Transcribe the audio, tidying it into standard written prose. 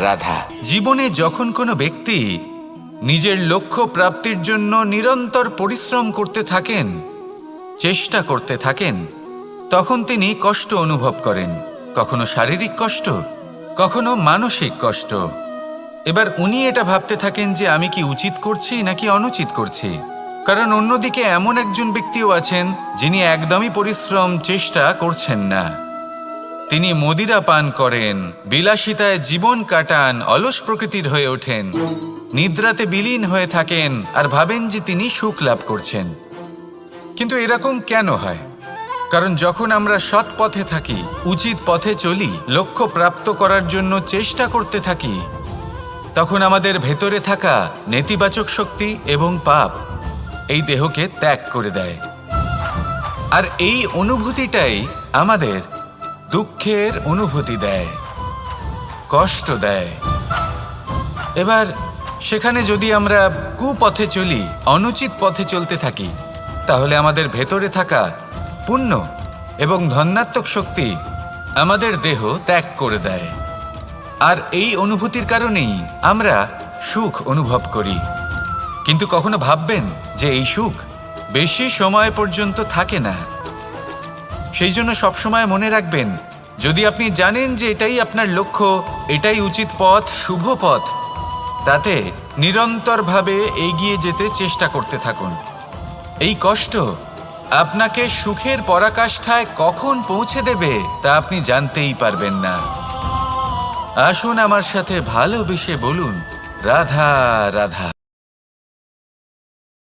রাধা। জীবনে যখন কোনো ব্যক্তি নিজের লক্ষ্য প্রাপ্তির জন্য নিরন্তর পরিশ্রম করতে থাকেন, চেষ্টা করতে থাকেন, তখন তিনি কষ্ট অনুভব করেন, কখনো শারীরিক কষ্ট, কখনো মানসিক কষ্ট। এবার উনি এটা ভাবতে থাকেন যে আমি কি উচিত করছি নাকি অনুচিত করছি। কারণ অন্যদিকে এমন একজন ব্যক্তিও আছেন যিনি একদমই পরিশ্রম চেষ্টা করছেন না। তিনি মদিরা পান করেন, বিলাসিতায় জীবন কাটান, অলস প্রকৃতির হয়ে ওঠেন, নিদ্রাতে বিলীন হয়ে থাকেন আর ভাবেন যে তিনি সুখ লাভ করছেন। কিন্তু এরকম কেন হয়? কারণ যখন আমরা সৎ পথে থাকি, উচিত পথে চলি, লক্ষ্য প্রাপ্ত করার জন্য চেষ্টা করতে থাকি, তখন আমাদের ভেতরে থাকা নেতিবাচক শক্তি এবং পাপ এই দেহকে ত্যাগ করে দেয়। আর এই অনুভূতিটাই আমাদের দুঃখের অনুভূতি দেয়, কষ্ট দেয়। এবার সেখানে যদি আমরা কুপথে চলি, অনুচিত পথে চলতে থাকি, তাহলে আমাদের ভেতরে থাকা পুণ্য এবং ধনাত্মক শক্তি আমাদের দেহ ত্যাগ করে দেয়। আর এই অনুভূতির কারণেই আমরা সুখ অনুভব করি। কিন্তু কখনো ভাববেন যে এই সুখ বেশি সময় পর্যন্ত থাকে না। সেই জন্য সবসময় মনে রাখবেন, যদি আপনি জানেন যে এটাই আপনার লক্ষ্য, এটাই উচিত পথ, শুভ পথ, তাতে নিরন্তরভাবে এগিয়ে যেতে চেষ্টা করতে থাকুন। এই কষ্ট আপনাকে সুখের পরাকাষ্ঠায় কখন পৌঁছে দেবে তা আপনি জানতেই পারবেন না। আসুন আমার সাথে ভালোবেসে বলুন, রাধা রাধা।